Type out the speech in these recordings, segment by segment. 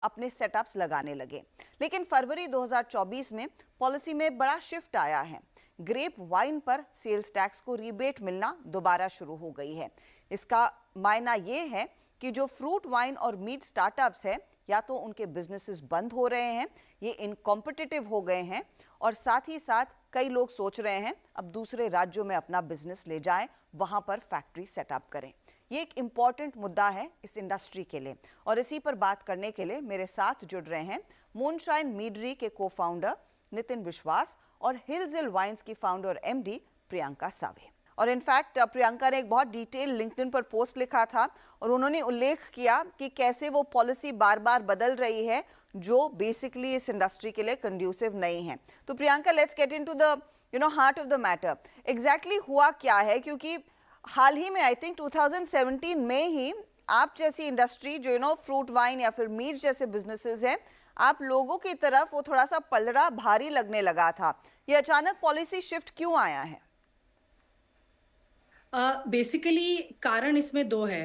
अपने सेटअप्स लगाने लगे। लेकिन फरवरी 2024 में पॉलिसी में बड़ा शिफ्ट आया है। ग्रेप वाइन पर सेल्स टैक्स को रिबेट मिलना दोबारा शुरू हो गई है। इसका मायना ये है कि जो फ्रूट वाइन और मीट स्टार्टअप्स है, या तो उनके बिजनेसेस बंद हो रहे हैं, ये इनकॉम्पिटिटिव हो गए हैं, और साथ ही साथ कई लोग सोच रहे हैं अब दूसरे राज्यों में अपना बिजनेस ले जाएं, वहां पर फैक्ट्री सेटअप करें। ये एक इंपॉर्टेंट मुद्दा है इस इंडस्ट्री के लिए, और इसी पर बात करने के लिए मेरे साथ जुड़ रहे हैं मूनशाइन मीडरी के को-फाउंडर नितिन विश्वास और हिल्स हिल वाइन्स की फाउंडर एमडी प्रियंका सावे। और इनफैक्ट प्रियंका ने एक बहुत डिटेल लिंक्डइन पर पोस्ट लिखा था और उन्होंने उल्लेख किया कि कैसे वो पॉलिसी बार बार बदल रही है जो बेसिकली इस इंडस्ट्री के लिए कंड्यूसिव नहीं है। तो Priyanka, let's get into the heart of the matter. Exactly हुआ क्या है, क्योंकि हाल ही में आई थिंक 2017 में ही आप जैसी इंडस्ट्री जो फ्रूट वाइन या फिर मीट जैसे बिजनेसेस हैं, आप लोगों की तरफ वो थोड़ा सा पलड़ा भारी लगने लगा था। ये अचानक पॉलिसी शिफ्ट क्यों आया है? बेसिकली कारण इसमें दो है।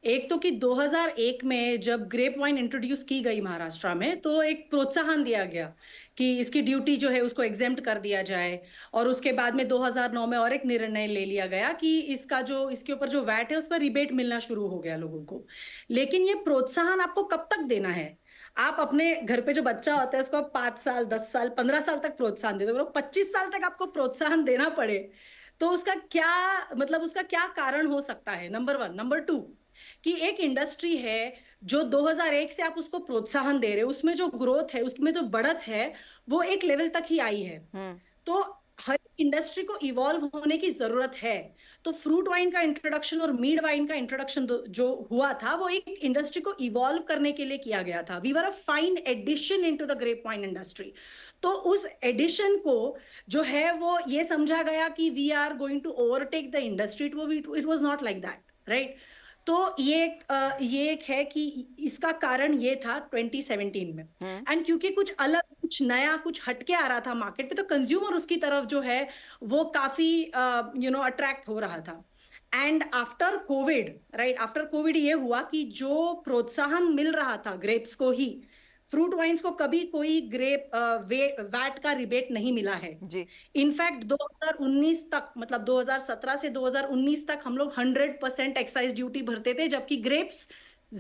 एक तो कि 2001 में जब ग्रेप वाइन इंट्रोड्यूस की गई महाराष्ट्र में, तो एक प्रोत्साहन दिया गया कि इसकी ड्यूटी जो है उसको एग्जेम्प्ट कर दिया जाए। और उसके बाद में 2009 में और एक निर्णय ले लिया गया कि इसके ऊपर जो वैट है उस पर रिबेट मिलना शुरू हो गया लोगों को। लेकिन ये प्रोत्साहन आपको कब तक देना है? आप अपने घर पे जो बच्चा होता है उसको 5 साल, 10 साल, 15 साल तक प्रोत्साहन देते हो, 25 साल तक आपको प्रोत्साहन देना पड़े तो उसका क्या मतलब, उसका क्या कारण हो सकता है? Number one. नंबर टू, कि एक इंडस्ट्री है जो 2001 से आप उसको प्रोत्साहन दे रहे हो, उसमें जो ग्रोथ है, उसमें जो बढ़त है, वो एक लेवल तक ही आई है। तो हर इंडस्ट्री को इवॉल्व होने की जरूरत है। तो फ्रूट वाइन का इंट्रोडक्शन और मीड वाइन का इंट्रोडक्शन जो हुआ था, वो एक इंडस्ट्री को इवॉल्व करने के लिए किया गया था। We were a fine addition into the grape wine industry. तो उस एडिशन को जो है वो ये समझा गया कि we are going to overtake the industry. It was not like that, right? तो ये एक है कि इसका कारण ये था 2017 में। एंड क्योंकि कुछ अलग, कुछ नया, कुछ हटके आ रहा था मार्केट पे, तो कंज्यूमर उसकी तरफ जो है वो काफी अट्रैक्ट हो रहा था। And after Covid, right, after Covid ये हुआ कि जो प्रोत्साहन मिल रहा था ग्रेप्स को ही, फ्रूट वाइन्स को कभी कोई वैट का रिबेट नहीं मिला है जी। इनफैक्ट 2019 तक, मतलब 2017 से 2019 तक हम लोग 100% एक्साइज ड्यूटी भरते थे, जबकि ग्रेप्स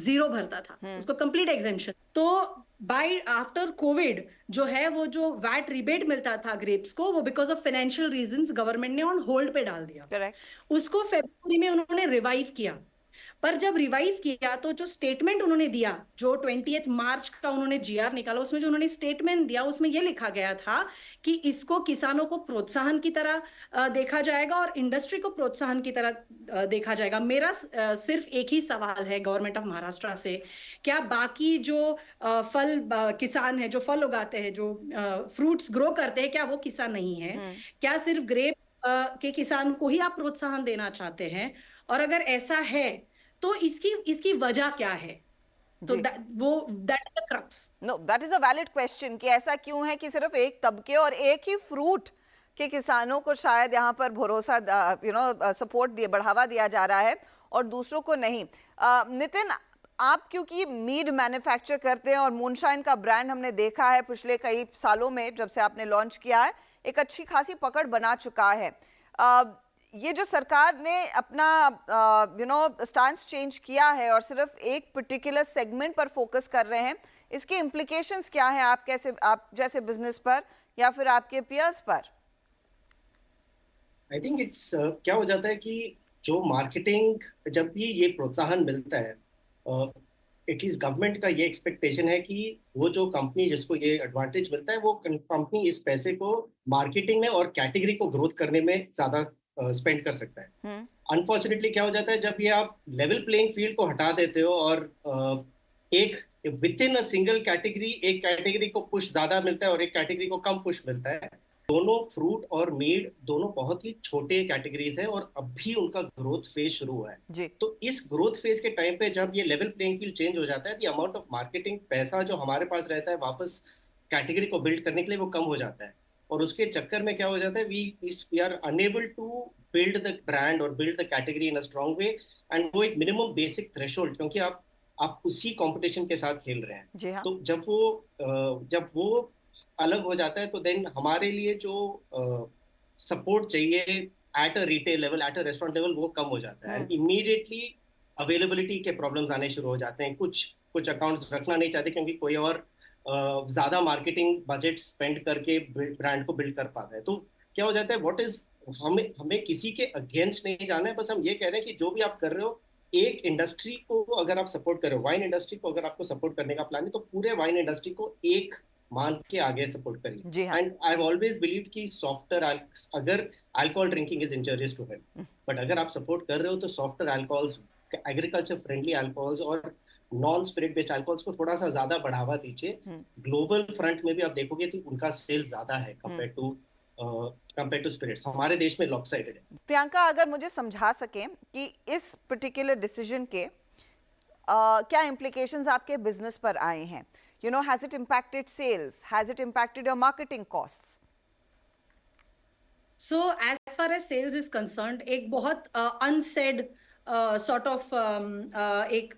0 भरता था, उसको कंप्लीट एग्जेम्पशन। तो बाय आफ्टर कोविड जो है वो जो वैट रिबेट मिलता था ग्रेप्स को, वो because of financial reasons government ने ऑन होल्ड पे डाल दिया। करेक्ट। उसको फरवरी में उन्होंने रिवाइव किया। पर जब रिवाइव किया तो जो स्टेटमेंट उन्होंने दिया, जो 20 मार्च का उन्होंने जीआर निकाला, उसमें जो उन्होंने स्टेटमेंट दिया उसमें यह लिखा गया था कि इसको किसानों को प्रोत्साहन की तरह देखा जाएगा और इंडस्ट्री को प्रोत्साहन की तरह देखा जाएगा। मेरा सिर्फ एक ही सवाल है गवर्नमेंट ऑफ महाराष्ट्र से, क्या बाकी जो किसान है, जो फल उगाते हैं, जो फ्रूट्स ग्रो करते हैं, क्या वो किसान नहीं है? क्या सिर्फ ग्रेप के किसान को ही आप प्रोत्साहन देना चाहते हैं? और अगर ऐसा है तो इसकी वजह क्या है? तो that is the crux. No, that is a valid question कि ऐसा क्यों है कि सिर्फ एक तबके और एक ही फ्रूट के किसानों को शायद यहाँ पर भरोसा सपोर्ट दिए, बढ़ावा दिया जा रहा है और दूसरों को नहीं। नितिन, आप क्योंकि मीड मैन्युफैक्चर करते हैं और मूनशाइन का ब्रांड हमने देखा है पिछले कई सालों में, जब से आपने लॉन्च किया है, एक अच्छी खासी पकड़ बना चुका है। ये जो सरकार ने अपना स्टांस चेंज किया है और सिर्फ एक पर्टिकुलर सेगमेंट पर फोकस कर रहे हैं, इसके इम्प्लीकेशंस क्या हैं आप जैसे बिजनेस पर या फिर आपके पियर्स पर? आई थिंक इट्स क्या हो जाता है कि जो मार्केटिंग, जब भी ये प्रोत्साहन मिलता है, एटलीस्ट गवर्नमेंट का ये एक्सपेक्टेशन है कि वो जो कंपनी जिसको ये एडवांटेज मिलता है, वो कंपनी इस पैसे को मार्केटिंग में और कैटेगरी को ग्रोथ करने में ज्यादा स्पेंड कर सकता है। अनफॉर्चुनेटली क्या हो जाता है, जब ये आप लेवल प्लेइंग फील्ड को हटा देते हो और एक with in a single category, एक कैटेगरी को पुश ज्यादा मिलता है और एक कैटेगरी को कम पुश मिलता है। दोनों फ्रूट और मीट दोनों बहुत ही छोटे कैटेगरीज हैं और अब भी उनका ग्रोथ फेज शुरू हुआ है। तो इस ग्रोथ फेज के टाइम पे जब ये लेवल प्लेइंग फील्ड चेंज हो जाता है, द अमाउंट ऑफ मार्केटिंग पैसा जो हमारे पास रहता है वापस कैटेगरी को बिल्ड करने के लिए, वो कम हो जाता है। और उसके चक्कर में क्या हो जाता है, we are enable to build the brand और build the category in a strong way. And वो एक मिनिमम बेसिक थ्रेशोल्ड, क्योंकि आप आप उसी कंपटीशन के साथ खेल रहे हैं। जी हाँ। तो जब वो अलग हो जाता है तो देन हमारे लिए जो सपोर्ट चाहिए at a retail level, at a restaurant level, वो कम हो जाता है एंड इमीडिएटली अवेलेबिलिटी के प्रॉब्लम्स आने शुरू हो जाते हैं। कुछ कुछ अकाउंट्स रखना नहीं चाहते क्योंकि कोई और ज्यादा मार्केटिंग बजट स्पेंड करके ब्रांड को बिल्ड कर पाता है। तो क्या हो जाता है, व्हाट इज, हमें हमें किसी के अगेंस्ट नहीं जाना है, बस हम ये कह रहे हैं कि जो भी आप कर रहे हो, एक इंडस्ट्री को अगर आप सपोर्ट कर रहे हो, वाइन इंडस्ट्री को अगर आपको सपोर्ट करने का प्लान है, तो पूरे वाइन इंडस्ट्री को एक मान के आगे सपोर्ट करिए। जी हाँ। And I have always believe कि सॉफ्टर, अगर alcohol drinking is injurious to health, but अगर आप सपोर्ट कर रहे हो तो softer alcohols, agriculture friendly alcohols और नॉन स्पिरिट बेस्ड अल्कोहल्स को थोड़ा सा ज्यादा बढ़ावा दीजिए। ग्लोबल फ्रंट में भी आप देखोगे तो उनका सेल ज्यादा है कंपेयर टू स्पिरिट्स। हमारे देश में लॉपसाइडेड है। प्रियंका, अगर मुझे समझा सकें कि इस पर्टिकुलर डिसीजन के क्या इम्प्लीकेशंस आपके बिजनेस पर आए हैं? You know, has it impacted sales? Has it impacted your marketing costs? So as far as sales is concerned, एक बहुत unsaid sort of एक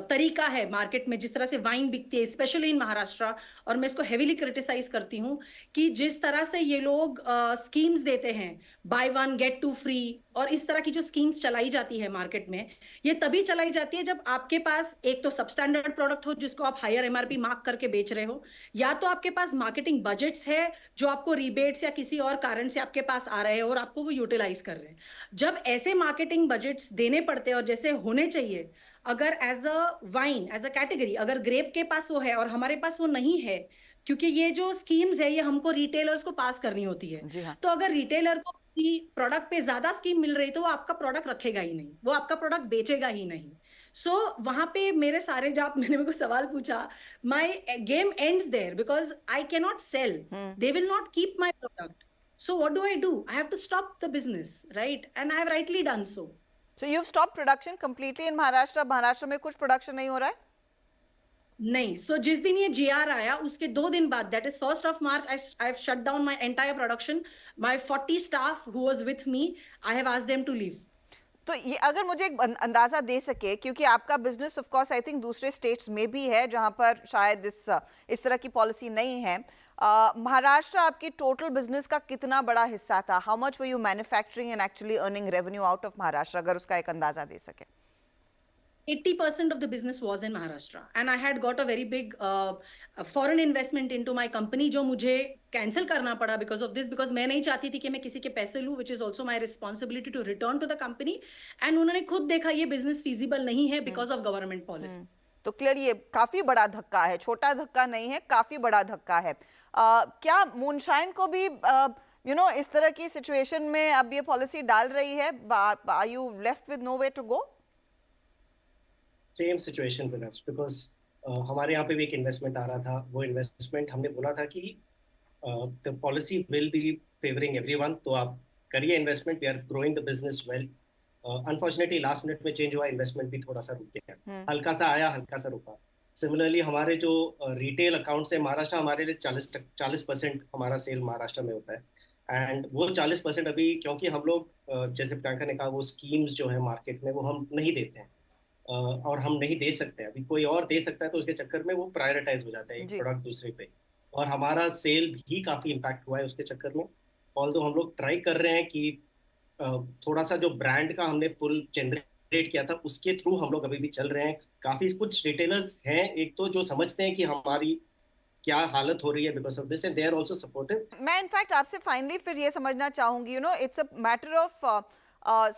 तरीका है मार्केट में जिस तरह से वाइन बिकती है, स्पेशली इन महाराष्ट्र, और मैं इसको हेवीली क्रिटिसाइज करती हूँ कि जिस तरह से ये लोग स्कीम्स देते हैं, buy one get two free, और इस तरह की जो स्कीम्स चलाई जाती है मार्केट में, ये तभी चलाई जाती है जब आपके पास एक तो सबस्टैंडर्ड प्रोडक्ट हो जिसको आप हायर एमआरपी मार्क करके बेच रहे हो, या तो आपके पास मार्केटिंग बजट्स है जो आपको रिबेट्स या किसी और कारण से आपके पास आ रहे हैं और आपको वो यूटिलाइज कर रहे हैं। जब ऐसे मार्केटिंग बजट्स देने पड़ते हैं और जैसे होने चाहिए, अगर as a wine, as a category, अगर ग्रेप के पास वो है और हमारे पास वो नहीं है, क्योंकि ये जो स्कीम्स है ये हमको रिटेलर्स को पास करनी होती है, जी हाँ। तो अगर रिटेलर को प्रोडक्ट पे ज्यादा स्कीम मिल रही तो वो आपका प्रोडक्ट रखेगा ही नहीं, वो आपका प्रोडक्ट बेचेगा ही नहीं। सो वहां पे मेरे सारे, जब मैंने मेरे को सवाल पूछा, my game ends there because I can not sell, they will not keep my product, so what do I do? I have to stop the business, right? And I have rightly done so. So you've stopped production completely in Maharashtra? Maharashtra में कुछ production नहीं हो रहा है? नहीं, सो जिस दिन ये जीआर आया उसके 2 दिन बाद, that is 1st of March, I have shut down my entire production. My 40 staff who was with me, I have asked them to leave. तो ये अगर मुझे एक अंदाजा दे सके, क्योंकि आपका business of course I think दूसरे स्टेट्स में भी है जहां पर शायद इस तरह की पॉलिसी नहीं है, महाराष्ट्र आपकी टोटल बिजनेस का कितना बड़ा हिस्सा था? How much were you manufacturing and actually earning revenue out of Maharashtra, अगर उसका एक अंदाजा दे सके? 80% of the business was in Maharashtra, and I had got a very big foreign investment into my company, जो मुझे कैंसिल करना पड़ा because of this, because मैं नहीं चाहती थी कि मैं किसी के पैसे लूं, which is also my responsibility to return to the company, and उन्होंने खुद देखा ये business feasible नहीं है because of government policy. तो क्लियर ये काफी बड़ा धक्का है, छोटा धक्का नहीं है, काफी बड़ा धक्का है। क्या मूनशाइन को भी इस तरह की सिचुएशन में अब ये पॉलिसी डाल रही है? Are you left with no way to go? Same situation with us, because हमारे यहाँ पे भी एक इन्वेस्टमेंट आ रहा था। वो इन्वेस्टमेंट हमने बोला था कि the policy will be favouring everyone, तो आप करिए investment, we are growing the business well. Unfortunately last minute में चेंज हुआ, इन्वेस्टमेंट भी थोड़ा सा रुक गया, हल्का सा आया, हल्का सा रुका। सिमिलरली हमारे जो रिटेल अकाउंट्स है महाराष्ट्र, हमारे लिए 40% हमारा सेल महाराष्ट्र में होता है। एंड वो 40% अभी, क्योंकि हम लोग जैसे प्रियंका ने कहा, वो स्कीम्स जो है मार्केट में वो हम नहीं देते हैं, और हम नहीं दे सकते हैं। अभी कोई और दे सकता है तो उसके चक्कर में वो प्रायोरिटाइज हो जाता है एक प्रोडक्ट दूसरे पे, और हमारा सेल भी काफ़ी इम्पैक्ट हुआ है उसके चक्कर में। ऑल्दो हम लोग ट्राई कर रहे हैं कि थोड़ा सा जो ब्रांड का हमने पुल जनरेट किया था उसके थ्रू हम लोग अभी भी चल रहे हैं। काफ़ी कुछ रिटेलर्स हैं एक तो जो समझते हैं कि हमारी क्या हालत हो रही है because of this, and they are also supportive. मैं इनफैक्ट आपसे फाइनली फिर ये समझना चाहूंगी, इट्स अ मैटर ऑफ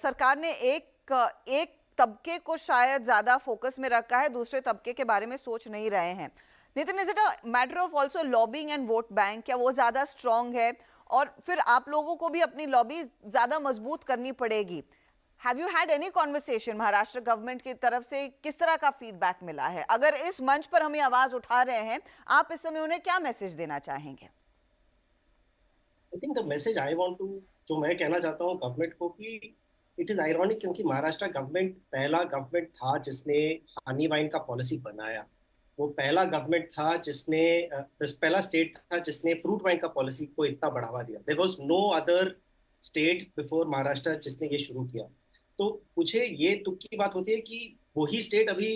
सरकार ने एक तबके को शायद ज्यादा फोकस में रखा है, दूसरे तबके के बारे में सोच नहीं रहे हैं। Nitin, is it a matter of also lobbying and vote bank? क्या वो ज्यादा स्ट्रांग है और फिर आप लोगों को भी अपनी लॉबी ज्यादा मजबूत करनी पड़ेगी? Have you had any conversation Maharashtra government की तरफ से? किस तरह का फीडबैक मिला है? अगर इस मंच पर हम ये आवाज उठा रहे हैं, आप इस समय उन्हें क्या मैसेज देना चाहेंगे? I think the message I want to, जो मैं कहना चाहता हूँ गवर्नमेंट को, कि इट इज आयरॉनिक, क्योंकि महाराष्ट्र गवर्नमेंट पहला गवर्नमेंट था जिसने हनी वाइन का पॉलिसी बनाया। वो पहला गवर्नमेंट था जिसने पहला स्टेट था जिसने फ्रूट वाइन का पॉलिसी को इतना बढ़ावा दिया। There was no other state before Maharashtra जिसने ये शुरू किया। तो मुझे ये दुख की बात होती है कि वही स्टेट अभी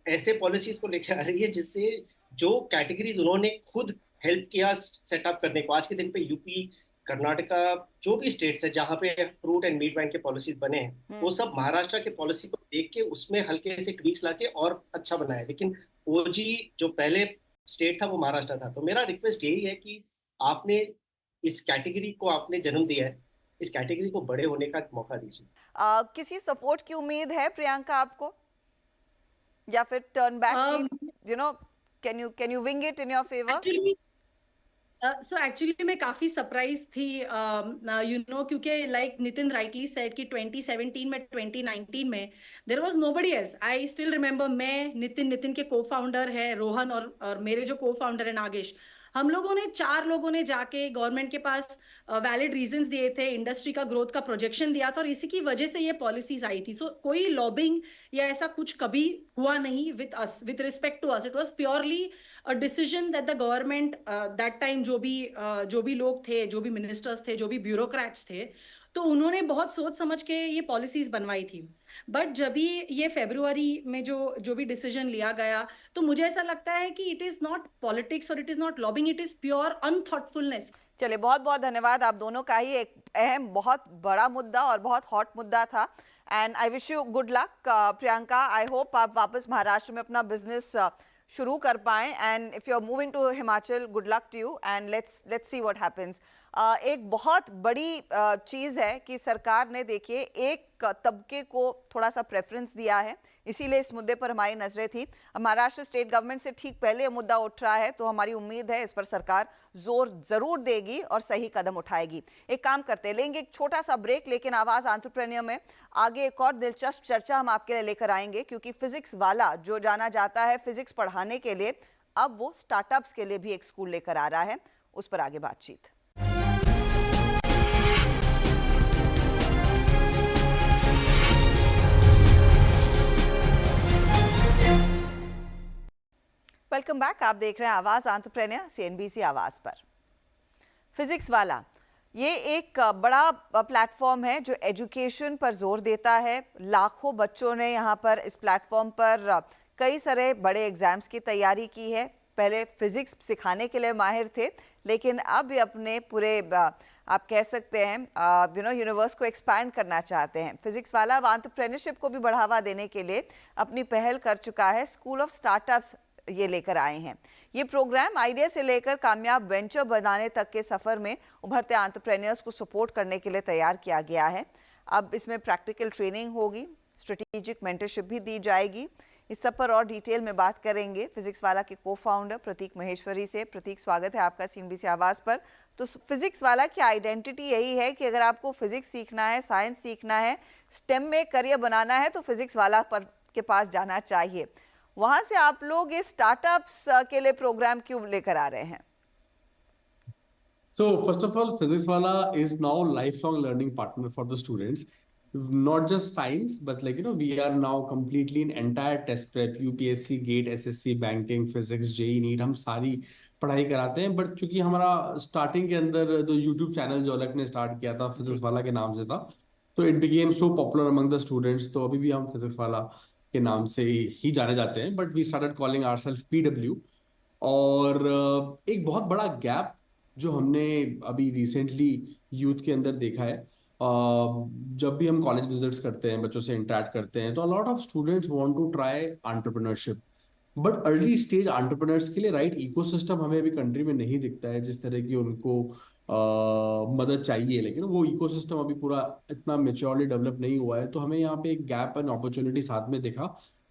ऐसे पॉलिसीज को लेके आ रही है जिससे जो कैटेगरीज उन्होंने खुद हेल्प किया सेटअप करने को, आज के दिन पे यूपी, कर्नाटका, जो भी स्टेट्स है जहाँ पे फ्रूट एंड मीट बैंक के पॉलिसीज बने हैं, वो सब महाराष्ट्र के पॉलिसी को देख के उसमें हल्के से ट्वीक्स लाके और अच्छा बनाया। लेकिन ओजी जो पहले स्टेट था वो महाराष्ट्र था। तो मेरा रिक्वेस्ट यही है कि आपने इस कैटेगरी को आपने जन्म दिया है, इस कैटेगरी को बड़े होने का मौका दीजिए। किसी सपोर्ट की उम्मीद है प्रियंका आपको, या फिर टर्न बैक की, you know, can you wing it in your favour? So actually मैं काफी सरप्राइज थी क्योंकि लाइक नितिन राइटली सेड कि 2017 में 2019 में there was nobody else. I still remember, मैं नितिन के को फाउंडर है रोहन और मेरे जो को फाउंडर है नागेश, हम लोगों ने 4 लोगों ने जाके गवर्नमेंट के पास वैलिड रीजंस दिए थे, इंडस्ट्री का ग्रोथ का प्रोजेक्शन दिया था और इसी की वजह से ये पॉलिसीज आई थी। सो कोई लॉबिंग या ऐसा कुछ कभी हुआ नहीं with us, with respect to us. It was purely a decision that the government that time जो भी लोग थे, जो भी मिनिस्टर्स थे, जो भी ब्यूरोक्रेट्स थे, तो उन्होंने बहुत सोच समझ के ये पॉलिसीज बनवाई थी। बट जब भी ये फरवरी में जो भी डिसीजन लिया गया, तो मुझे ऐसा लगता है कि इट इज नॉट पॉलिटिक्स और it is not lobbying, it is pure unthoughtfulness. चलिए, बहुत बहुत धन्यवाद। आप दोनों का ही एक अहम, बहुत बड़ा मुद्दा और बहुत हॉट मुद्दा था, and I wish you good luck. Priyanka, I hope आप वापस महाराष्ट्र में अपना बिजनेस शुरू कर पाएं, and if you are moving to Himachal, good luck to you, and let's see what happens. एक बहुत बड़ी चीज़ है कि सरकार ने, देखिए, एक तबके को थोड़ा सा प्रेफरेंस दिया है, इसीलिए इस मुद्दे पर हमारी नजरें थी। महाराष्ट्र स्टेट गवर्नमेंट से ठीक पहले ये मुद्दा उठ रहा है, तो हमारी उम्मीद है इस पर सरकार जोर जरूर देगी और सही कदम उठाएगी। एक काम करते हैं, लेंगे एक छोटा सा ब्रेक, लेकिन आवाज़ एंटरप्रेन्योर में आगे एक और दिलचस्प चर्चा हम आपके लिए लेकर आएंगे, क्योंकि फिजिक्स वाला जो जाना जाता है फिजिक्स पढ़ाने के लिए, अब वो स्टार्टअप्स के लिए भी एक स्कूल लेकर आ रहा है। उस पर आगे बातचीत। Welcome back. आप देख रहे हैं आवाज़ एंटरप्रेन्योर सीएनबीसी आवाज़ पर। फिजिक्स वाला ये एक बड़ा प्लेटफॉर्म है जो एजुकेशन पर जोर देता है। लाखों बच्चों ने यहाँ पर इस प्लेटफॉर्म पर कई सारे बड़े एग्जाम्स की तैयारी की है। पहले फिजिक्स सिखाने के लिए माहिर थे, लेकिन अब ये अपने पूरे आप कह सकते हैं यूनिवर्स को एक्सपैंड करना चाहते हैं। फिजिक्स वाला एंटरप्रेन्योरशिप को भी बढ़ावा देने के लिए अपनी पहल कर चुका है। स्कूल ऑफ स्टार्टअप्स ये लेकर आए हैं। ये प्रोग्राम आइडिया से लेकर कामयाब वेंचर बनाने तक के सफ़र में उभरते एंटरप्रेन्योर्स को सपोर्ट करने के लिए तैयार किया गया है। अब इसमें प्रैक्टिकल ट्रेनिंग होगी, स्ट्रेटेजिक मेंटरशिप भी दी जाएगी। इस सब पर और डिटेल में बात करेंगे फिजिक्स वाला के को फाउंडर प्रतीक महेश्वरी से। प्रतीक, स्वागत है आपका सीएनबीसी आवाज़ पर। तो फिजिक्स वाला की आइडेंटिटी यही है कि अगर आपको फिजिक्स सीखना है, साइंस सीखना है, स्टेम में करियर बनाना है, तो फिजिक्स वाला पर के पास जाना चाहिए। वहां से आप लोग इस स्टार्टअप्स के लिए प्रोग्राम क्यों लेकर आ रहे हैं? So first of all, Physics Wala is now lifelong learning partner for the students. Not just science, but we are now completely in entire test prep, UPSC, GATE, SSC, banking, physics, JEE, NEET, हम सारी पढ़ाई कराते हैं। But चूंकि हमारा starting के अंदर जो यूट्यूब चैनल जो अलग ने स्टार्ट किया था फिजिक्स वाला के नाम से था, तो it became so popular among the students. तो अभी भी हम फिजिक्स वाला के नाम से ही जाने जाते हैं, but we started calling ourselves PW। और एक बहुत बड़ा गैप जो हमने अभी रिसेंटली यूथ के अंदर देखा है, जब भी हम कॉलेज विजिट्स करते हैं, बच्चों से इंटरेक्ट करते हैं, तो a lot of students want to try entrepreneurship, but early stage entrepreneurs के लिए राइट इकोसिस्टम हमें अभी कंट्री में नहीं दिखता है जिस तरह की उनको मदद चाहिए। लेकिन वो इकोसिस्टम अभी पूरा इतना मेच्योरली डेवलप नहीं हुआ है, तो हमें यहाँ पे एक गैप एंड अपॉर्चुनिटी साथ में दिखा।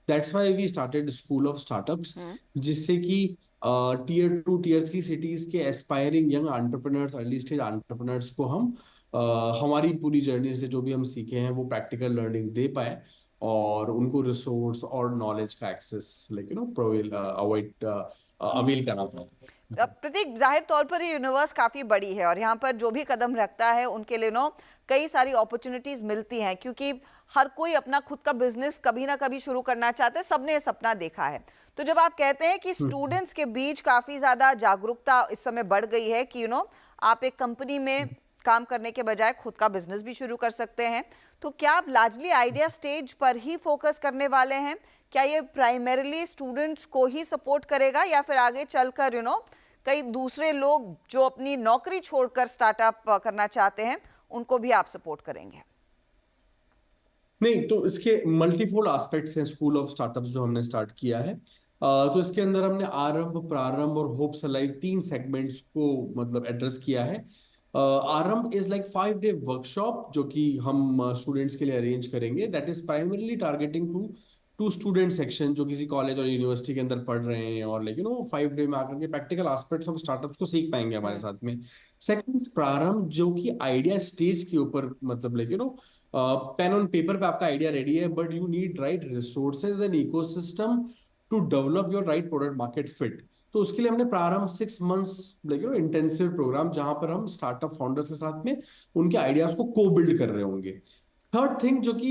That's why we started school of startups, जिससे कि टियर 2 टियर 3 सिटीज के aspiring young entrepreneurs, early stage entrepreneurs को हम हमारी पूरी जर्नी से जो भी हम सीखे हैं वो प्रैक्टिकल लर्निंग दे पाए और उनको रिसोर्स और नॉलेज का एक्सेस अवेल करा पाए। प्रतीक, जाहिर तौर पर ये यूनिवर्स काफ़ी बड़ी है और यहाँ पर जो भी कदम रखता है उनके लिए कई सारी अपॉर्चुनिटीज़ मिलती हैं, क्योंकि हर कोई अपना खुद का बिजनेस कभी ना कभी शुरू करना चाहता है, सबने ये सपना देखा है। तो जब आप कहते हैं कि स्टूडेंट्स के बीच काफ़ी ज़्यादा जागरूकता इस समय बढ़ गई है कि आप एक कंपनी में काम करने के बजाय खुद का बिजनेस भी शुरू कर सकते हैं। तो क्या आप लार्जली आइडिया स्टेज पर ही फोकस करने वाले हैं? क्या ये प्राइमरीली स्टूडेंट्स को ही सपोर्ट करेगा या फिर आगे चलकर कई दूसरे लोग जो अपनी नौकरी छोड़कर स्टार्टअप करना चाहते हैं उनको भी आप सपोर्ट करेंगे? नहीं, तो इसके मल्टीफोल्ड एस्पेक्ट्स हैं स्कूल ऑफ स्टार्टअप्स जो हमने स्टार्ट किया है। तो इसके अंदर हमने आरंभ, प्रारंभ और होप्स अलाइव 3 सेगमेंट्स को मतलब एड्रेस किया है। आरंभ इज लाइक 5-day वर्कशॉप जो कि हम स्टूडेंट्स के लिए अरेंज करेंगे, that is primarily targeting to student section जो किसी कॉलेज और यूनिवर्सिटी के अंदर पढ़ रहे हैं और 5 day में आकर के प्रैक्टिकल एस्पेक्ट्स ऑफ स्टार्टअप्स को सीख पाएंगे हमारे साथ में। सेकंड इज प्रारंभ जो कि आइडिया स्टेज के ऊपर मतलब पेन ऑन पेपर पे आपका आइडिया रेडी है, but you need right resources and ecosystem to develop your right product market fit. तो उसके लिए हमने प्रारंभ 6 months इंटेंसिव प्रोग्राम जहां पर हम स्टार्टअप फाउंडर्स के साथ में उनके आइडियाज को को बिल्ड कर रहे होंगे। थर्ड थिंग जो कि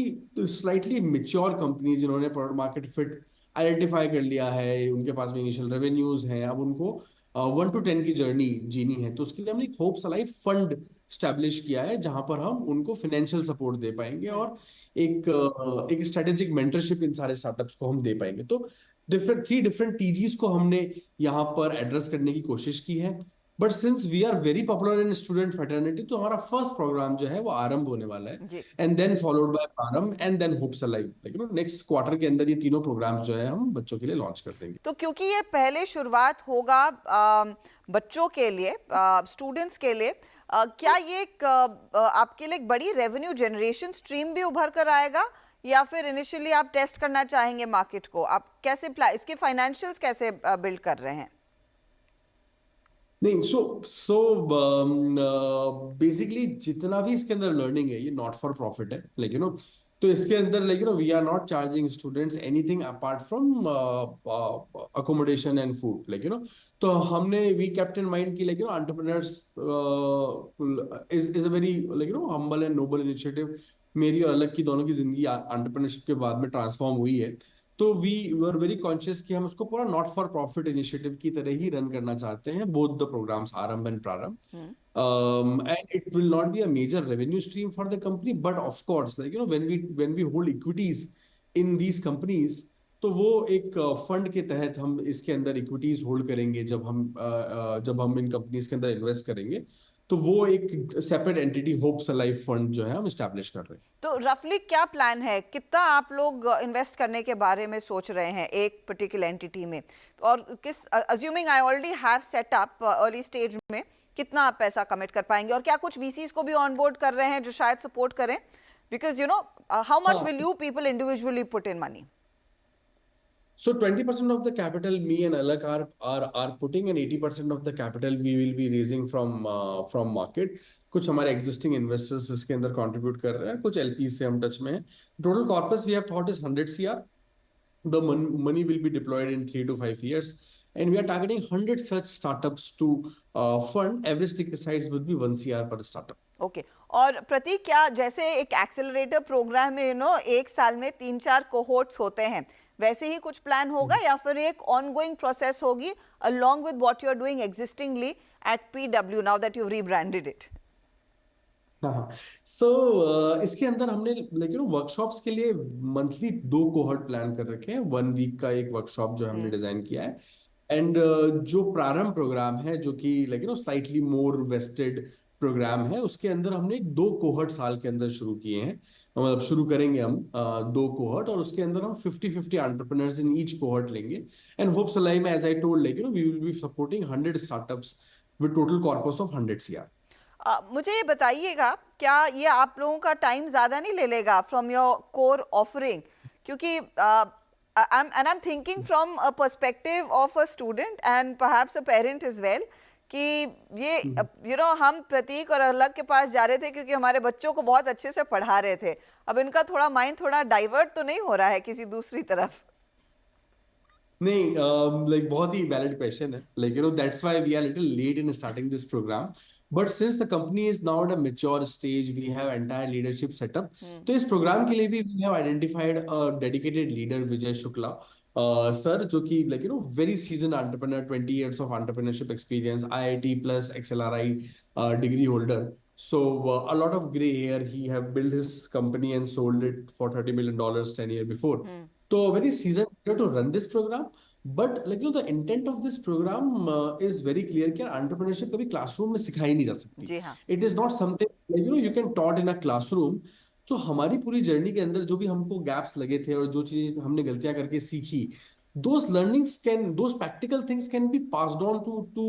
स्लाइटली मेच्योर कंपनी जिन्होंने प्रोडक्ट मार्केट फिट आइडेंटिफाई कर लिया है, उनके पास में इनिशियल रेवेन्यूज हैं, अब उनको 1 to 10 की जर्नी जीनी है, तो उसके लिए हमने एक होप्स अलाइव फंड स्टैब्लिश किया है जहां पर हम उनको फाइनेंशियल सपोर्ट दे पाएंगे और एक स्ट्रेटेजिक मेंटरशिप इन सारे स्टार्टअप्स को हम दे पाएंगे। तो 3 different टीजीज को हमने यहाँ पर एड्रेस करने की कोशिश की है। But since we are very popular in student fraternity, तो हमारा फर्स्ट प्रोग्राम जो है वो आरंभ होने वाला है, and then followed by Prarambh and then hopes alive. Next quarter के अंदर ये तीनों प्रोग्राम जो है हम बच्चों के लिए लॉन्च कर देंगे। तो क्योंकि ये पहले शुरुआत होगा बच्चों के लिए, स्टूडेंट्स के लिए, क्या ये आपके लिए एक बड़ी रेवेन्यू जनरेशन स्ट्रीम भी उभर कर आएगा या फिर इनिशियली आप टेस्ट करना चाहेंगे मार्केट को? आप कैसे इसके फाइनेंशियल्स कैसे बिल्ड कर रहे हैं? नहीं, बेसिकली जितना भी इसके अंदर लर्निंग है ये नॉट फॉर प्रॉफिट है, तो इसके अंदर we are not charging students anything apart from accommodation and food, तो हमने वी केप्ट इन माइंड की entrepreneurs is a very humble and noble initiative. मेरी और अलग की दोनों की जिंदगी एंटरप्रेन्योरशिप के बाद में ट्रांसफॉर्म हुई है, तो वी वर वेरी कॉन्शियस कि हम उसको पूरा नॉट फॉर प्रॉफिट इनिशिएटिव की तरह ही रन करना चाहते हैं, बोथ द प्रोग्राम्स आरंभ एंड प्रारंभ, and it will not be a major revenue stream for the company, but of course when we hold equities in these companies, तो वो एक फंड के तहत हम इसके अंदर इक्विटीज होल्ड करेंगे जब हम इन कंपनीज के अंदर इन्वेस्ट करेंगे, तो वो एक separate entity hopes alive fund जो है हम एस्टैब्लिश कर रहे हैं। तो रफली क्या प्लान है, कितना आप लोग इन्वेस्ट करने के बारे में सोच रहे हैं एक पर्टिकुलर एंटिटी में, और किस assuming I already have set up early stage में कितना आप पैसा कमिट कर पाएंगे, और क्या कुछ वीसीज को भी ऑन बोर्ड कर रहे हैं जो शायद सपोर्ट करें, because how much will you people individually put in money? So 20% of the capital me and Alak are putting, and 80% of the capital we will be raising from market. कुछ हमारे existing investors इसके अंदर contribute कर रहे हैं, कुछ LPs से हम टच में हैं। Total corpus we have thought is 100 CR. The money will be deployed in 3 to 5 years, and we are targeting 100 such startups to fund. Average ticket size would be 1 CR per startup. Okay और प्रतीक, क्या जैसे एक accelerator programme में एक साल में 3-4 cohorts होते हैं, वैसे ही कुछ प्लान होगा या फिर एक ऑनगोइंग प्रोसेस होगी along with what you are doing existingly at PW now that you've rebranded it? हाँ, इसके अंदर हमने वर्कशॉप्स के लिए मंथली 2 कोहर्ट प्लान कर रखे हैं। 1 वीक का एक वर्कशॉप जो हमने डिजाइन किया है, एंड जो प्रारंभ प्रोग्राम है जो कि स्लाइटली मोर वेस्टेड प्रोग्राम है, उसके अंदर हमने 2 कोहर्ट साल के अंदर शुरू किए हैं, मतलब शुरू करेंगे हम 2 कोहर्ट, और उसके अंदर हम 50-50 एंटरप्रेन्योर्स इन ईच कोहर्ट लेंगे, एंड होप्स अलाइव में as I told we will be supporting 100 startups with total corpus of 100 CR। मुझे ये बताइएगा, क्या ये आप लोगों का टाइम ज़्यादा नहीं ले लेगा फ्रॉम योर कोर ऑफरिंग, क्योंकि I'm thinking from a perspective of a student and perhaps a parent as well, कि ये हम प्रतीक और अलग के पास जा रहे थे क्योंकि हमारे बच्चों को बहुत अच्छे से पढ़ा रहे थे, अब इनका थोड़ा माइंड थोड़ा डाइवर्ट तो नहीं हो रहा है किसी दूसरी तरफ? नहीं, बहुत ही वैलिड क्वेश्चन है, that's why we are little late in starting this program, but since the company is now at a mature stage, we have entire leadership set up, तो इस प्रोग्राम के लिए भी we have identified a dedicated leader, Vijay Shukla sir, जो कि very seasoned entrepreneur, 20 years of entrepreneurship experience, IIT plus XLRI degree holder, So a lot of gray hair. He have built his company and sold it for $30 million 10 years before. So a very seasoned leader to run this program. But like the intent of this program is very clear कि entrepreneurship कभी classroom में सिखाई नहीं जा सकती. जी हाँ. It is not something like you can taught in a classroom. तो हमारी पूरी जर्नी के अंदर जो भी हमको गैप्स लगे थे और जो चीज हमने गलतियां करके सीखी, those practical things can be passed on to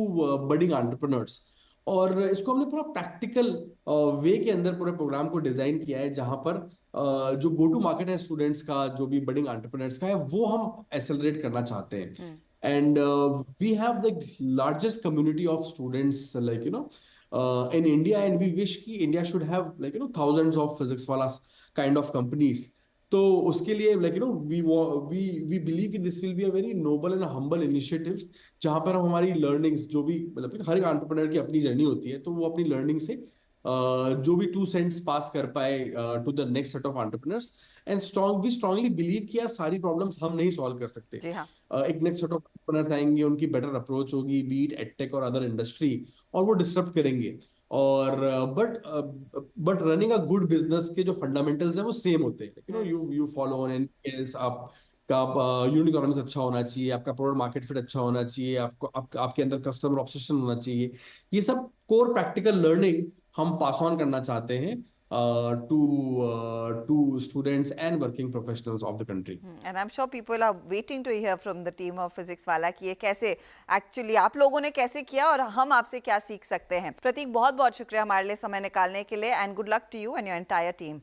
budding entrepreneurs. और इसको हमने पूरा प्रैक्टिकल वे के अंदर पूरे प्रोग्राम को डिजाइन किया है, जहां पर जो गो टू मार्केट है स्टूडेंट्स का, जो भी बडिंग एंटरप्रेन्योर्स का है, वो हम एक्सेलरेट करना चाहते हैं. And we have the largest community of students like in India, and we wish कि India should have like thousands of physics वाला kind of companies. तो उसके लिए like we believe कि this will be a very noble and humble initiatives, जहाँ पर हम हमारी learnings जो भी मतलब हर एक entrepreneur की अपनी जर्नी होती है, तो वो अपनी learning से जो भी 2 cents पास कर पाए to the next set of entrepreneurs. And we strongly believe कि यार सारी problems हम नहीं solve कर सकते. जी हाँ. एक next set of entrepreneurs आएंगे, उनकी better approach होगी, be it edtech और other industry, और वो disrupt करेंगे. और but running a good business के जो fundamentals है वो same होते हैं. You follow on NPS, आपका यूनिट इकोनॉमिक्स अच्छा होना चाहिए, आपका प्रोडक्ट मार्केट फिट अच्छा होना चाहिए, आपके अंदर कस्टमर ऑब्सेशन होना चाहिए. ये सब कोर प्रैक्टिकल लर्निंग हम पास ऑन करना चाहते हैं to students and working professionals of the country. And I'm sure people are waiting to hear from the team of Physics Wala कि ये कैसे एक्चुअली आप लोगों ने कैसे किया और हम आपसे क्या सीख सकते हैं. प्रतीक, बहुत बहुत शुक्रिया हमारे लिए समय निकालने के लिए, and good luck to you and your entire team.